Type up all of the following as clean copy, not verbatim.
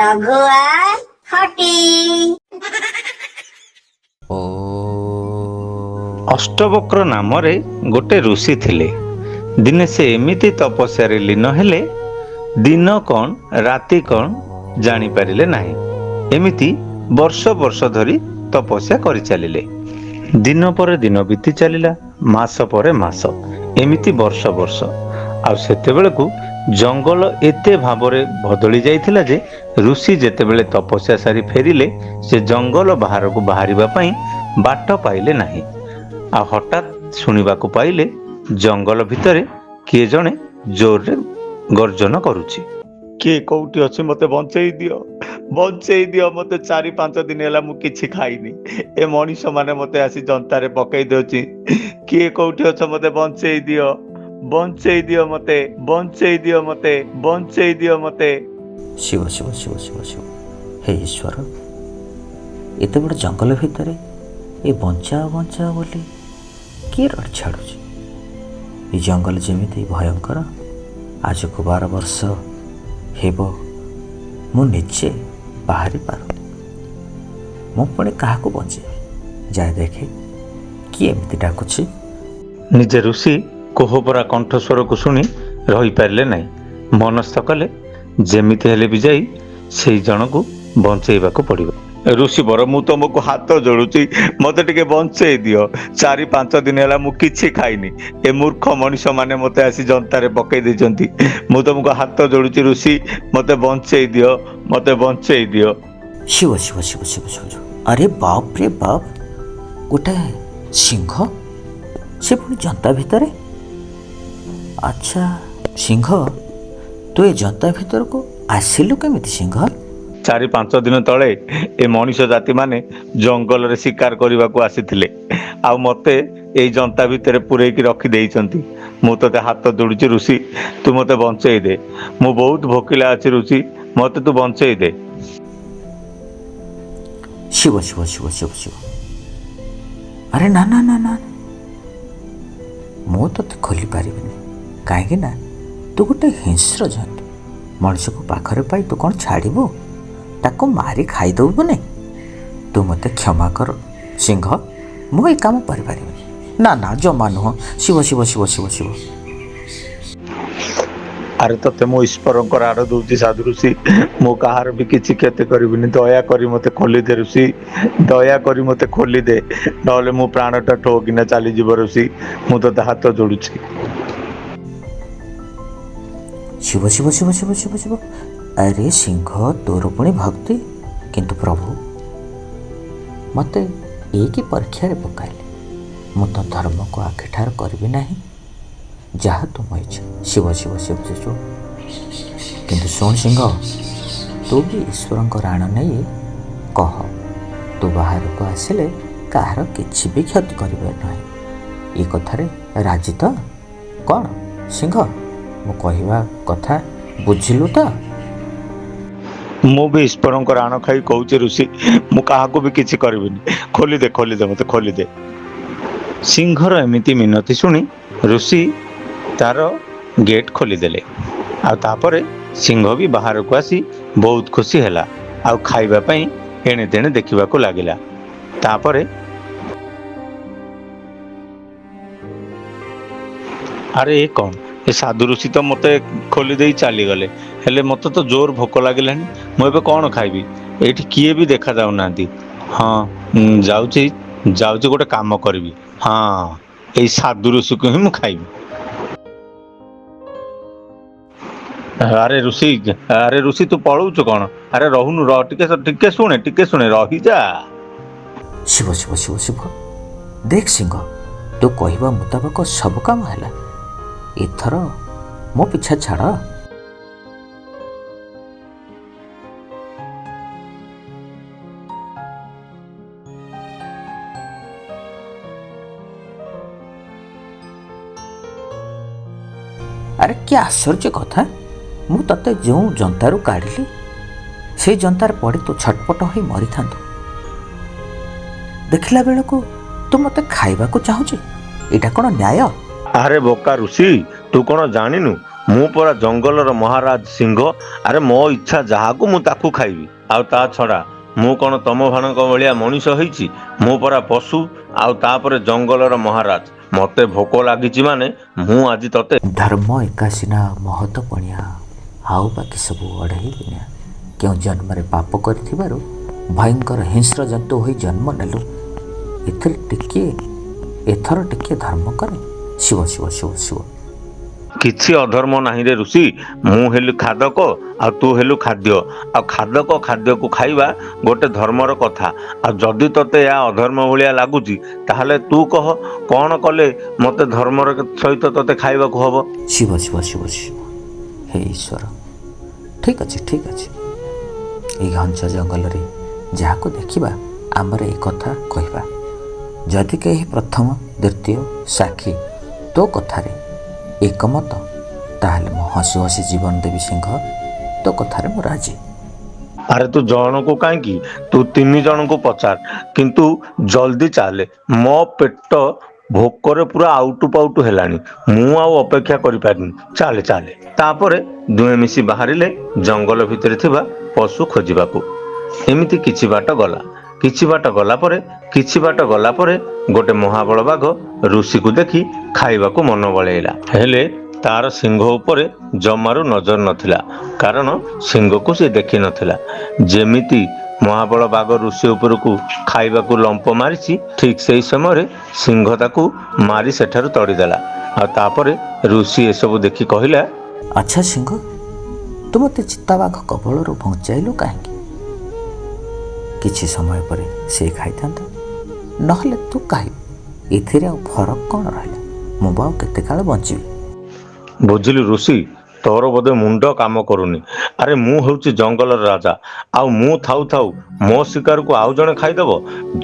ରଘୁଆ ଖଟି। ଅଷ୍ଟବକ୍ର ନାମରେ ଗୋଟେ ଋଷି ଥିଲେ। ଦିନେ ସେ ଏମିତି ତପସ୍ୟାରେ ଲୀନ ହେଲେ, ଦିନ କଣ ରାତି କଣ ଜାଣିପାରିଲେ ନାହିଁ। ଏମିତି ବର୍ଷ ବର୍ଷ ଧରି ତପସ୍ୟା କରିଚାଲିଲେ। ଦିନ ପରେ ଦିନ ବିତି ଚାଲିଲା, ମାସ ପରେ ମାସ, ଏମିତି ବର୍ଷ ବର୍ଷ। ଆଉ ସେତେବେଳକୁ ଜଙ୍ଗଲ ଏତେ ଭାବରେ ବଦଳି ଯାଇଥିଲା ଯେ ଋଷି ଯେତେବେଳେ ତପସ୍ୟା ସାରି ଫେରିଲେ, ସେ ଜଙ୍ଗଲ ବାହାରକୁ ବାହାରିବା ପାଇଁ ବାଟ ପାଇଲେ ନାହିଁ। ଆଉ ହଠାତ୍ ଶୁଣିବାକୁ ପାଇଲେ ଜଙ୍ଗଲ ଭିତରେ କିଏ ଜଣେ ଜୋରରେ ଗର୍ଜନ କରୁଛି। କିଏ କୋଉଠି ଅଛି, ମତେ ବଞ୍ଚେଇ ଦିଅ, ବଞ୍ଚେଇ ଦିଅ। ମତେ 4-5 ଦିନ ହେଲା ମୁଁ କିଛି ଖାଇନି। ଏ ମଣିଷ ମାନେ ମତେ ଆସି ଜନ୍ତାରେ ପକେଇ ଦଉଛି। କିଏ କୋଉଠି ଅଛ, ମତେ ବଞ୍ଚେଇ ଦିଅ, ବଞ୍ଚେଇ ଦିଅ, ମତେ ବଞ୍ଚେଇ ଦିଅ, ମତେ ବଞ୍ଚେଇ ଦିଅ, ମତେ। ଶିବ ଶିବ ଶିବ ଶିବ ଶିବ। ହେ ଈଶ୍ୱର, ଏତେ ବଡ଼ ଜଙ୍ଗଲ ଭିତରେ ଏ ବଞ୍ଚାଅ ବଞ୍ଚାଅ ବୋଲି କିଏ ରଡ଼ି ଛାଡ଼ୁଛି? ଏ ଜଙ୍ଗଲ ଯେମିତି ଭୟଙ୍କର, ଆଜକୁ 12 ବର୍ଷ ହେବ ମୁଁ ନିଜେ ବାହାରି ପାରୁନି। ମୁଁ ପୁଣି କାହାକୁ ବଞ୍ଚେଇବି? ଯାଏ ଦେଖେ କିଏ ଏମିତି ଡାକୁଛି। ନିଜେ ଋଷି କୋହଭରା କଣ୍ଠସ୍ୱରକୁ ଶୁଣି ରହିପାରିଲେ ନାହିଁ। ମନସ୍ଥ କଲେ ଯେମିତି ହେଲେ ବି ଯାଇ ସେଇ ଜଣକୁ ବଞ୍ଚେଇବାକୁ ପଡ଼ିବ। ଋଷି ବର, ମୁଁ ତମକୁ ହାତ ଯୋଡୁଛି, ମତେ ଟିକେ ବଞ୍ଚେଇ ଦିଅ। 4-5 ଦିନ ହେଲା ମୁଁ କିଛି ଖାଇନି। ଏ ମୂର୍ଖ ମଣିଷ ମାନେ ମତେ ଆସି ଜନ୍ତାରେ ପକେଇ ଦେଇଛନ୍ତି। ମୁଁ ତମକୁ ହାତ ଯୋଡୁଛି ଋଷି, ମତେ ବଞ୍ଚେଇ ଦିଅ, ମତେ ବଞ୍ଚେଇ ଦିଅ। ଶିବ ଶିବ ଶିବ ଶିବ ଶିବ ଶିବ। ଆରେ ବାପ ରେ ବାପ, ଗୋଟାଏ ସିଂହ, ସେ ପୁଣି ଜନ୍ତା ଭିତରେ। ଆଚ୍ଛା ସିଂହ, ତୁ ଏ ଜନ୍ତା ଭିତରକୁ ଆସିଲୁ କେମିତି ସିଂହ? 4-5 ଦିନ ତଳେ ଏ ମଣିଷ ଜାତି ମାନେ ଜଙ୍ଗଲରେ ଶିକାର କରିବାକୁ ଆସିଥିଲେ। ଆଉ ମତେ ଏଇ ଜନ୍ତା ଭିତରେ ପୂରେଇକି ରଖି ଦେଇଛନ୍ତି। ମୁଁ ତତେ ହାତ ଯୋଡୁଛି ଋଷି, ତୁ ମତେ ବଞ୍ଚେଇ ଦେ। ମୁଁ ବହୁତ ଭୋକିଲା ଅଛି ଋଷି, ମତେ ତୁ ବଞ୍ଚେଇ ଦେ। ଶିବ ଶିବ ଶିବ ଶିବ ଶିବ। ଆରେ ନା ନା ନା ନା, ମୁଁ ତତେ ଖୋଲି ପାରିବିନି। କାହିଁକି ନା ତୁ ଗୋଟେ ହିଂସ୍ର ଜନ୍ତୁ। ମଣିଷକୁ ପାଖରେ ପାଇ ତୁ କ'ଣ ଛାଡ଼ିବୁ? ତାକୁ ମାରି ଖାଇଦେବୁ ନାହିଁ? ତୁ ମୋତେ କ୍ଷମା କର ସିଂହ, ମୁଁ ଏ କାମ କରିପାରିବିନି। ନା ନା, ଜମା ନୁହଁ। ଶିବ ଶିବ ଶିବ ଶିବ ଶିବ। ଆରେ ତତେ ମୋ ଈଶ୍ୱରଙ୍କର ଆଡ଼ ଦଉଛି ସାଧୁ ଋଷି, ମୁଁ କାହାର ବି କିଛି କ୍ଷତି କରିବିନି। ଦୟାକରି ମତେ ଖୋଲିଦେ ଋଷି, ଦୟାକରି ମତେ ଖୋଲିଦେ, ନହେଲେ ମୁଁ ପ୍ରାଣଟା ଠୋକିନା ଚାଲିଯିବ ଋଷି। ମୁଁ ତତେ ହାତ ଯୋଡୁଛି। ଶିବ ଶିବ ଶିବ ଶିବ ଶିବ ଶିବ। ଆରେ ସିଂହ, ତୋର ପୁଣି ଭକ୍ତି। କିନ୍ତୁ ପ୍ରଭୁ, ମୋତେ ଏକି ପରୀକ୍ଷାରେ ପକାଇଲେ। ମୁଁ ତ ଧର୍ମକୁ ଆଖିଠାର କରିବି ନାହିଁ। ଯାହା ତୁମ ଇଚ୍ଛା। ଶିବ ଶିବ ଶିବ ଶିବ। କିନ୍ତୁ ଶୁଣ ସିଂହ, ତୁ ବି ଈଶ୍ୱରଙ୍କ ରାଣ ନେଇ କହ, ତୁ ବାହାରକୁ ଆସିଲେ କାହାର କିଛି ବି କ୍ଷତି କରିବେ ନାହିଁ। ଏ କଥାରେ ରାଜି ତ? କ'ଣ ସିଂହ, ମୁଁ କହିବା କଥା ବୁଝିଲୁ ତ? ମୁଁ ବି ଈଶ୍ୱରଙ୍କ ରାଣ ଖାଇ କହୁଛି ଋଷି, ମୁଁ କାହାକୁ ବି କିଛି କରିବିନି। ଖୋଲିଦେ, ଖୋଲିଦେ, ମତେ ଖୋଲିଦେ। ସିଂହର ଏମିତି ମିନତି ଶୁଣି ଋଷି ତାର ଗେଟ୍ ଖୋଲିଦେଲେ। ଆଉ ତାପରେ ସିଂହ ବି ବାହାରକୁ ଆସି ବହୁତ ଖୁସି ହେଲା। ଆଉ ଖାଇବା ପାଇଁ ଏଣେ ତେଣେ ଦେଖିବାକୁ ଲାଗିଲା। ତାପରେ ଆରେ ଏ କ'ଣ, ଏ ସାଧୁ ଋଷି ତ ମତେ ଖୋଲି ଦେଇ ଚାଲିଗଲେ। ହେଲେ ମତେ ତ ଜୋର ଭୋକ ଲାଗିଲାଣି। ମୁଁ ଏବେ କ'ଣ ଖାଇବି? ଏଇଠି କିଏ ବି ଦେଖା ଯାଉନାହାନ୍ତି। ହଁ, ଯାଉଛି ଯାଉଛି ଗୋଟେ କାମ କରିବି। ହଁ, ଏଇ ସାଧୁ ଋଷିକୁ ହିଁ ମୁଁ ଖାଇବି। ଆରେ ଋଷି ତୁ ପଳଉଛୁ କ'ଣ? ଆରେ ରହୁନୁ, ରହ ଟିକେ ଶୁଣେ ରହିଯା। ଶିବ ଶିବ ଶିବ ଶିବ। ଦେଖ ସିଂହ, ତୁ କହିବା ମୁତାବକ ସବୁ କାମ ହେଲା। ଏଥର ମୋ ପିଛା ଛାଡ଼। ଆରେ କି ଆଶ୍ଚର୍ଯ୍ୟ କଥା! ମୁଁ ତତେ ଯେଉଁ ଜନ୍ତାରୁ କାଢ଼ିଲି, ସେଇ ଜନ୍ତାରେ ପଡ଼ି ତୁ ଛଟପଟ ହୋଇ ମରିଥାନ୍ତୁ। ଦେଖିଲା ବେଳକୁ ତୁ ମୋତେ ଖାଇବାକୁ ଚାହୁଁଛୁ। ଏଇଟା କ'ଣ ନ୍ୟାୟ? ଆରେ ବୋକା ଋଷି, ତୁ କ'ଣ ଜାଣିନୁ? ମୁଁ ପରା ଜଙ୍ଗଲର ମହାରାଜ ସିଂହ। ଆରେ ମୋ ଇଚ୍ଛା ଯାହାକୁ ମୁଁ ତାକୁ ଖାଇବି। ଆଉ ତା ଛଡ଼ା ମୁଁ କ'ଣ ତମ ଭାଣଙ୍କ ଭଳିଆ ମଣିଷ ହେଇଛି? ମୁଁ ପରା ପଶୁ, ଆଉ ତାପରେ ଜଙ୍ଗଲର ମହାରାଜ। ମତେ ଭୋକ ଲାଗିଛି ମାନେ ମୁଁ ଆଜି ତତେ। ଧର୍ମ ଏକା ସିନା ମହତ ପଣିଆ, ଆଉ ବାକି ସବୁ ଅଢ଼େଇ ଦୁନିଆ। କେଉଁ ଜନ୍ମରେ ପାପ କରିଥିବାରୁ ଭୟଙ୍କର ହିଂସ୍ର ଜନ୍ତୁ ହୋଇ ଜନ୍ମ ନେଲୁ। ଏଥର ଟିକିଏ ଧର୍ମ କରେ। ଶିବ ଶିବ ଶିବ ଶିବ। କିଛି ଅଧର୍ମ ନାହିଁ ରେ ଋଷି। ମୁଁ ହେଲି ଖାଦକ ଆଉ ତୁ ହେଲୁ ଖାଦ୍ୟ। ଆଉ ଖାଦକ ଖାଦ୍ୟକୁ ଖାଇବା ଗୋଟେ ଧର୍ମର କଥା। ଆଉ ଯଦି ତତେ ଏହା ଅଧର୍ମ ଭଳିଆ ଲାଗୁଛି ତାହେଲେ ତୁ କହ, କ'ଣ କଲେ ମତେ ଧର୍ମର ସହିତ ତତେ ଖାଇବାକୁ ହବ? ଶିବ ଶିବ ଶିବ ଶିବ। ହେ ଈଶ୍ୱର, ଠିକ୍ ଅଛି ଠିକ୍ ଅଛି। ଏଇ ଘଞ୍ଚ ଜଙ୍ଗଲରେ ଯାହାକୁ ଦେଖିବା ଆମର ଏ କଥା କହିବା। ଯଦି କେହି ପ୍ରଥମ ଦ୍ୱିତୀୟ ସାକ୍ଷୀ ତୋ କଥାରେ ଏକମତ, ତାହେଲେ ମୁଁ ହସି ହସି ଜୀବନ ଦେବି ସିଂହ। ତୋ କଥାରେ ମୁଁ ରାଜି। ଆରେ ତୁ ଜଣକୁ କାହିଁକି, ତୁ 3 ଜଣଙ୍କୁ ପଚାର। କିନ୍ତୁ ଜଲ୍ଦି ଚାଲେ, ମୋ ପେଟ ଭୋକରେ ପୁରା ଆଉଟୁ ପାଉଟୁ ହେଲାଣି। ମୁଁ ଆଉ ଅପେକ୍ଷା କରିପାରିନି। ଚାଲେ ଚାଲେ। ତାପରେ ଦୁହେଁ ମିଶି ବାହାରିଲେ ଜଙ୍ଗଲ ଭିତରେ ଥିବା ପଶୁ ଖୋଜିବାକୁ। ଏମିତି କିଛି ବାଟ ଗଲା। କିଛି ବାଟ ଗଲା ପରେ ଗୋଟେ ମହାବଳ ବାଘ ଋଷିକୁ ଦେଖି ଖାଇବାକୁ ମନ ବଳେଇଲା। ହେଲେ ତାର ସିଂହ ଉପରେ ଜମାରୁ ନଜର ନଥିଲା, କାରଣ ସିଂହକୁ ସେ ଦେଖିନଥିଲା। ଯେମିତି ମହାବଳ ବାଘ ଋଷି ଉପରକୁ ଖାଇବାକୁ ଲମ୍ପ ମାରିଛି, ଠିକ୍ ସେହି ସମୟରେ ସିଂହ ତାକୁ ମାରି ସେଠାରୁ ତଡ଼ିଦେଲା। ଆଉ ତାପରେ ଋଷି ଏସବୁ ଦେଖି କହିଲା, ଆଚ୍ଛା ସିଂହ, ତୁ ମୋତେ ଚିତାବାଘ କବଳରୁ ବଞ୍ଚାଇଲୁ କାହିଁକି? କିଛି ସମୟ ପରେ ସେ ଖାଇଥାନ୍ତା, ନହେଲେ ତୁ ଖାଇବୁ। ଏଥିରେ ଆଉ ଫରକ କ'ଣ ରହିଲା? ମୁଁ ଆଉ କେତେ କାଳ ବଞ୍ଚିବି? ବୁଝିଲୁ ଋଷି, ତୋର ବୋଧେ ମୁଣ୍ଡ କାମ କରୁନି। ଆରେ ମୁଁ ହେଉଛି ଜଙ୍ଗଲର ରାଜା, ଆଉ ମୁଁ ଥାଉ ଥାଉ ମୋ ଶିକାରକୁ ଆଉ ଜଣେ ଖାଇଦେବ?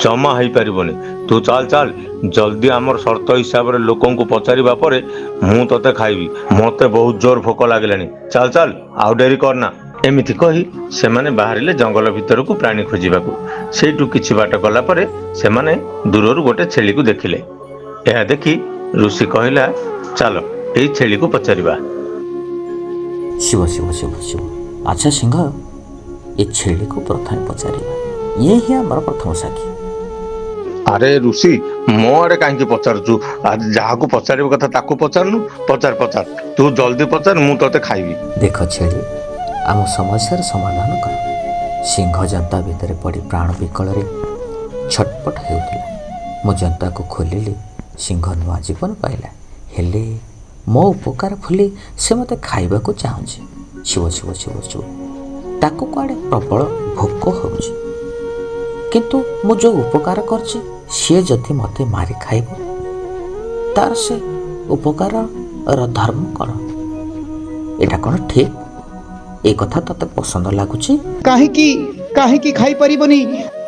ଜମା ହେଇପାରିବନି। ତୁ ଚାଲ ଚାଲ, ଜଲ୍ଦି ଆମର ସର୍ତ୍ତ ହିସାବରେ ଲୋକଙ୍କୁ ପଚାରିବା ପରେ ମୁଁ ତତେ ଖାଇବି। ମତେ ବହୁତ ଜୋର ଭୋକ ଲାଗିଲାଣି। ଚାଲ ଚାଲ, ଆଉ ଡେରି କରନା। ଏମିତି କହି ସେମାନେ ବାହାରିଲେ ଜଙ୍ଗଲ ଭିତରକୁ ପ୍ରାଣୀ ଖୋଜିବାକୁ। ସେଇଠୁ କିଛି ବାଟ ଗଲା ପରେ ସେମାନେ ଦୂରରୁ ଗୋଟେ ଛେଳିକୁ ଦେଖିଲେ। ଏହା ଦେଖି ଋଷି କହିଲା, ଚାଲ ଏଇ ଛେଳିକୁ ପଚାରିବା। ଶିବ ଶିବ ଶିବ ଶିବ। ଆଚ୍ଛା ସିଂହ, ଏ ଛେଳିକୁ ପ୍ରଥମେ ପଚାରିବା। ଇଏ ହିଁ ଆମର ପ୍ରଥମ ସାକ୍ଷୀ। ଆରେ ଋଷି, ମୋ ଆଡ଼େ କାହିଁକି ପଚାରୁଛୁ? ଆଜି ଯାହାକୁ ପଚାରିବା କଥା ତାକୁ ପଚାରୁନୁ। ପଚାର ପଚାର, ତୁ ଜଲ୍ଦି ପଚାର, ମୁଁ ତତେ ଖାଇବି। ଦେଖ ଛେଳି, ଆମ ସମସ୍ୟାର ସମାଧାନ କର। ସିଂହ ଜନ୍ତା ଭିତରେ ପଡ଼ି ପ୍ରାଣ ବିକଳରେ ଛଟପଟ ହେଉଥିଲା। ମୁଁ ଜନ୍ତାକୁ ଖୋଲିଲି, ସିଂହ ନୂଆ ଜୀବନ ପାଇଲା। ହେଲେ ମୋ ଉପକାର ଭୁଲି ସେ ମୋତେ ଖାଇବାକୁ ଚାହୁଁଛି। ଶିବ ଶିବ ଶିବ ଶିବ। ତାକୁ କୁଆଡ଼େ ପ୍ରବଳ ଭୋକ ହେଉଛି। କିନ୍ତୁ ମୁଁ ଯେଉଁ ଉପକାର କରିଛି, ସିଏ ଯଦି ମୋତେ ମାରି ଖାଇବ, ତାର ସେ ଉପକାରର ଧର୍ମ କ'ଣ? ଏଇଟା କ'ଣ ଠିକ୍? ଏ କଥା ତତେ ପସନ୍ଦ ଲାଗୁଛି? କାହିଁକି ଖାଇପାରିବନି?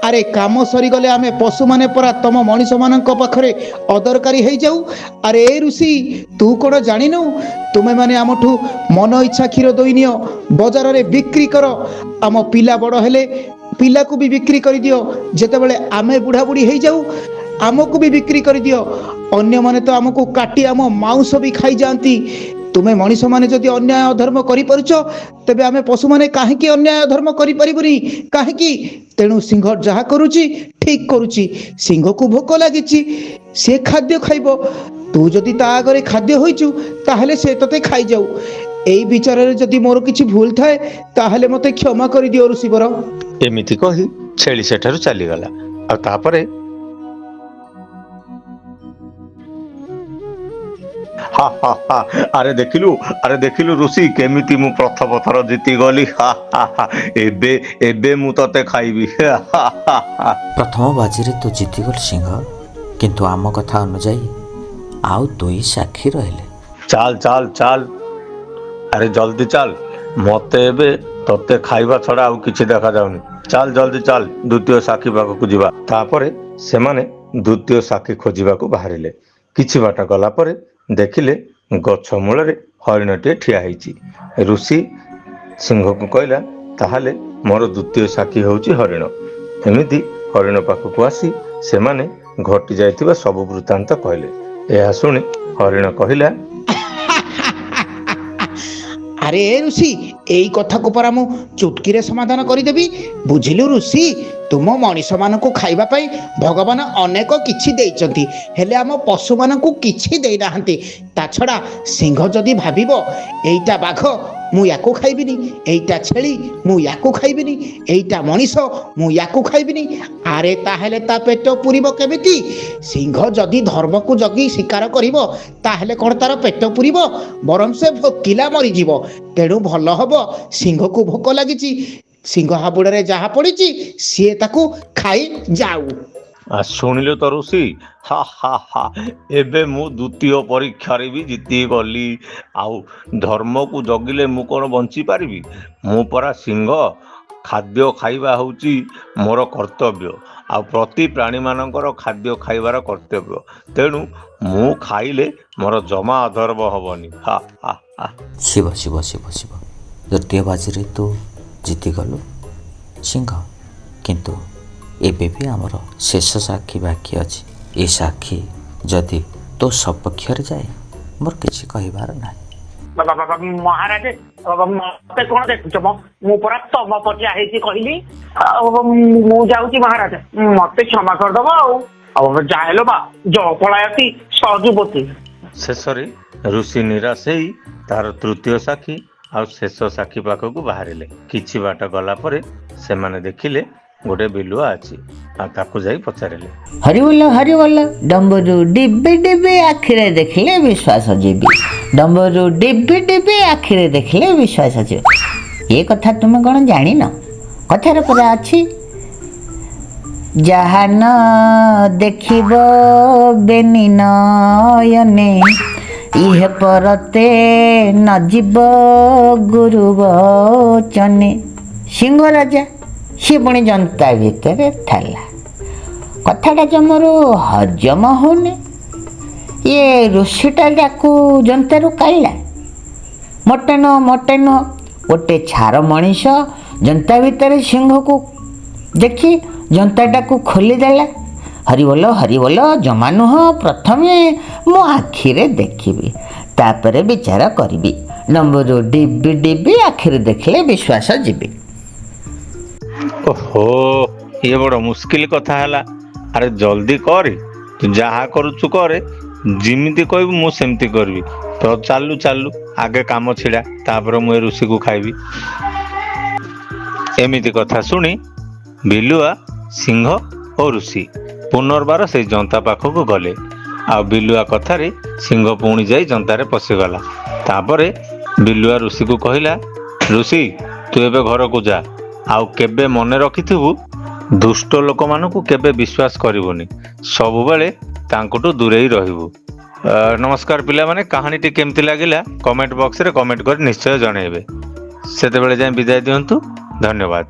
ଆରେ କାମ ସରିଗଲେ ଆମେ ପଶୁମାନେ ପରା ତମ ମଣିଷମାନଙ୍କ ପାଖରେ ଅଦରକାରୀ ହେଇଯାଉ। ଆରେ ଏ ଋଷି, ତୁ କ'ଣ ଜାଣିନୁ? ତୁମେମାନେ ଆମଠୁ ମନ ଇଚ୍ଛା କ୍ଷୀର ଦଇ ନିଅ, ବଜାରରେ ବିକ୍ରି କର। ଆମ ପିଲା ବଡ଼ ହେଲେ ପିଲାକୁ ବି ବିକ୍ରି କରିଦିଅ। ଯେତେବେଳେ ଆମେ ବୁଢ଼ାବୁଢ଼ୀ ହେଇଯାଉ, ଆମକୁ ବି ବିକ୍ରି କରିଦିଅ। ଅନ୍ୟମାନେ ତ ଆମକୁ କାଟି ଆମ ମାଉଁସ ବି ଖାଇଯାଆନ୍ତି। ତୁମେ ମଣିଷମାନେ ଯଦି ଅନ୍ୟାୟ ଅଧର୍ମ କରିପାରୁଛ, ତେବେ ଆମେ ପଶୁମାନେ କାହିଁକି ଅନ୍ୟାୟ ଧର୍ମ କରିପାରିବୁନି? କାହିଁକି? ତେଣୁ ସିଂହ ଯାହା କରୁଛି ଠିକ୍ କରୁଛି। ସିଂହକୁ ଭୋକ ଲାଗିଛି, ସେ ଖାଦ୍ୟ ଖାଇବ। ତୁ ଯଦି ତା ଆଗରେ ଖାଦ୍ୟ ହୋଇଛୁ, ତାହେଲେ ସେ ତତେ ଖାଇଯାଉ। ଏଇ ବିଚାରରେ ଯଦି ମୋର କିଛି ଭୁଲ ଥାଏ, ତାହେଲେ ମୋତେ କ୍ଷମା କରିଦିଅ ଋଷିବର। ଏମିତି କହି ଛେଳି ସେଠାରୁ ଚାଲିଗଲା। ଆଉ ତାପରେ ହା ହା ହା, ଆରେ ଦେଖିଲୁ ଋଷି, କେମିତି ମୁଁ ପ୍ରଥମ ଥର ଜିତିଗଲି। ହା ହା ହା, ଏବେ ମୁଁ ତତେ ଖାଇବି। ହା ହା ହା। ପ୍ରଥମ ବାଜିରେ ତୁ ଜିତିଗଲୁ ସିଂହ, କିନ୍ତୁ ଆମ କଥା ଅନୁଯାୟୀ ଆଉ 2 ସାକ୍ଷୀ ରହିଲେ। ଚାଲ ଚାଲ ଚାଲ, ଆରେ ଜଲ୍ଦି ଚାଲ। ମତେ ଏବେ ତତେ ଖାଇବା ଛଡ଼ା ଆଉ କିଛି ଦେଖାଯାଉନି। ଚାଲ ଜଲ୍ଦି ଚାଲ, ଦ୍ୱିତୀୟ ସାକ୍ଷୀ ପାଖକୁ ଯିବା। ତାପରେ ସେମାନେ ଦ୍ୱିତୀୟ ସାକ୍ଷୀ ଖୋଜିବାକୁ ବାହାରିଲେ। କିଛି ବାଟ ଗଲା ପରେ ଦେଖିଲେ ଗଛ ମୂଳରେ ହରିଣଟିଏ ଠିଆ ହେଇଛି। ଋଷି ସିଂହକୁ କହିଲା, ତାହେଲେ ମୋର ଦ୍ୱିତୀୟ ସାକ୍ଷୀ ହେଉଛି ହରିଣ। ଏମିତି ହରିଣ ପାଖକୁ ଆସି ସେମାନେ ଘଟି ଯାଇଥିବା ସବୁ ବୃତ୍ତାନ୍ତ କହିଲେ। ଏହା ଶୁଣି ହରିଣ କହିଲା, ଆରେ ଋଷି, ଏଇ କଥାକୁ ପରା ମୁଁ ଚୁଟକିରେ ସମାଧାନ କରିଦେବି। ବୁଝିଲୁ ଋଷି, ତୁମ ମଣିଷମାନଙ୍କୁ ଖାଇବା ପାଇଁ ଭଗବାନ ଅନେକ କିଛି ଦେଇଛନ୍ତି, ହେଲେ ଆମ ପଶୁମାନଙ୍କୁ କିଛି ଦେଇନାହାନ୍ତି। ତା ଛଡ଼ା ସିଂହ ଯଦି ଭାବିବ ଏଇଟା ବାଘ ମୁଁ ୟାକୁ ଖାଇବିନି, ଏଇଟା ଛେଳି ମୁଁ ୟାକୁ ଖାଇବିନି, ଏଇଟା ମଣିଷ ମୁଁ ୟାକୁ ଖାଇବିନି, ଆରେ ତାହେଲେ ତା ପେଟ ପୁରିବ କେମିତି? ସିଂହ ଯଦି ଧର୍ମକୁ ଜଗି ଶିକାର କରିବ ତାହେଲେ କ'ଣ ତାର ପେଟ ପୁରିବ? ବରଂ ସେ ଭୋକିଲା ମରିଯିବ। ତେଣୁ ଭଲ ହବ ସିଂହକୁ ଭୋକ ଲାଗିଛି, ସିଂହ ହାବୁଡ଼ରେ ଯାହା ପଡ଼ିଛି ସିଏ ତାକୁ ଖାଇ ଯାଉ। ଶୁଣିଲୁ ତ ଋଷି, ହା ହା ହା, ଏବେ ମୁଁ ଦ୍ୱିତୀୟ ପରୀକ୍ଷାରେ ବି ଜିତିଗଲି। ଆଉ ଧର୍ମକୁ ଜଗିଲେ ମୁଁ କ'ଣ ବଞ୍ଚିପାରିବି? ମୁଁ ପରା ସିଂହ। ଖାଦ୍ୟ ଖାଇବା ହେଉଛି ମୋର କର୍ତ୍ତବ୍ୟ, ଆଉ ପ୍ରତି ପ୍ରାଣୀମାନଙ୍କର ଖାଦ୍ୟ ଖାଇବାର କର୍ତ୍ତବ୍ୟ। ତେଣୁ ମୁଁ ଖାଇଲେ ମୋର ଜମା ଅଧର୍ମ ହେବନି। ହା ହା ହା। ଶିବ ଶିବ ଶିବ ଶିବ, ଦ୍ୱିତୀୟ ବାଜିରେ ତୁ ଜିତିଗଲୁ ସିଂହ, କିନ୍ତୁ ଏବେ ବି ଆମର ଶେଷ ସାକ୍ଷୀ ବାକି ଅଛି। ଏ ସାକ୍ଷୀ ଯଦି ତୋ ସପକ୍ଷରେ ଯାଏ ମୋର କିଛି କହିବାର ନାହିଁ। ମହାରାଜ, ମତେ କଣ ଦେଖୁଛ? ମୁଁ ପରା ତମ ପଟିଆ ହେଇଛି କହିଲି। ମୁଁ ଯାଉଛି ମହାରାଜ, ମତେ କ୍ଷମା କରିଦବ। ଆଉ ଯାହା ହେଲ ବା ଜପଳାୟତୀ ସଜୁବତୀ। ଶେଷରେ ଋଷି ନିରାଶ ହେଇ ତାର ତୃତୀୟ ସାକ୍ଷୀ ଆଉ ଶେଷ ସାକ୍ଷୀ ପାଖକୁ ବାହାରିଲେ। କିଛି ବାଟ ଗଲା ପରେ ସେମାନେ ଦେଖିଲେ ଗୋଟେ ବିଲୁଆ ଅଛି, ଆଉ ତାକୁ ଯାଇ ପଚାରିଲେ, ହରିବୋଲ ଡମ୍ବରୁ ଡିବି ଡିବି ଆଖିରେ ଦେଖିଲେ ବିଶ୍ୱାସ ଯିବି। ଡମ୍ବରୁ ଡିବି ଡିବି ଆଖିରେ ଦେଖିଲେ ବିଶ୍ୱାସ ଯିବ। ଏ କଥା ତୁମେ କ'ଣ ଜାଣିନ? କଥାରେ ପରା ଅଛି, ଯାହା ନ ଦେଖିବ ବେନି ନୟନେ, ଇହେ ପରତେ ନ ଯିବ ଗୁରୁ ବଚନେ। ସିଂହ ରାଜା, ସିଏ ପୁଣି ଜନ୍ତା ଭିତରେ ଥିଲା। କଥାଟା ଜମାରୁ ହଜମ ହଉନି। ଇଏ ଋଷିଟା ଯାକୁ ଜନ୍ତାରୁ କାଢ଼ିଲା। ମୋଟେ ନୁହଁ, ଗୋଟେ ଛାର ମଣିଷ ଜନ୍ତା ଭିତରେ ସିଂହକୁ ଦେଖି ଜନ୍ତାଟାକୁ ଖୋଲିଦେଲା। ହରିବୋଲ ଜମା ନୁହଁ, ପ୍ରଥମେ ମୋ ଆଖିରେ ଦେଖିବି, ତାପରେ ବିଚାର କରିବି। ଡମ୍ବରୁ ଡିବି ଡିବି ଆଖିରେ ଦେଖିଲେ ବିଶ୍ୱାସ ଯିବି। ଓହୋ, ଇଏ ବଡ଼ ମୁସ୍କିଲ କଥା ହେଲା। ଆରେ ଜଲ୍ଦି କରେ, ତୁ ଯାହା କରୁଛୁ କରେ, ଯେମିତି କହିବୁ ମୁଁ ସେମିତି କରିବି। ତ ଚାଲୁ ଆଗେ କାମ ଛିଡ଼ା, ତାପରେ ମୁଁ ଏ ଋଷିକୁ ଖାଇବି। ଏମିତି କଥା ଶୁଣି ବିଲୁଆ, ସିଂହ ଓ ଋଷି ପୁନର୍ବାର ସେଇ ଜନ୍ତା ପାଖକୁ ଗଲେ। ଆଉ ବିଲୁଆ କଥାରେ ସିଂହ ପୁଣି ଯାଇ ଜନ୍ତାରେ ପଶିଗଲା। ତାପରେ ବିଲୁଆ ଋଷିକୁ କହିଲା, ଋଷି ତୁ ଏବେ ଘରକୁ ଯା, ଆଉ କେବେ ମନେ ରଖିଥିବୁ ଦୁଷ୍ଟ ଲୋକମାନଙ୍କୁ କେବେ ବିଶ୍ୱାସ କରିବୁନି, ସବୁବେଳେ ତାଙ୍କଠୁ ଦୂରେଇ ରହିବୁ। ନମସ୍କାର ପିଲାମାନେ, କାହାଣୀଟି କେମିତି ଲାଗିଲା କମେଣ୍ଟ ବକ୍ସରେ କମେଣ୍ଟ କରି ନିଶ୍ଚୟ ଜଣାଇବେ। ସେତେବେଳେ ଯାଏଁ ବିଦାୟ ଦିଅନ୍ତୁ। ଧନ୍ୟବାଦ।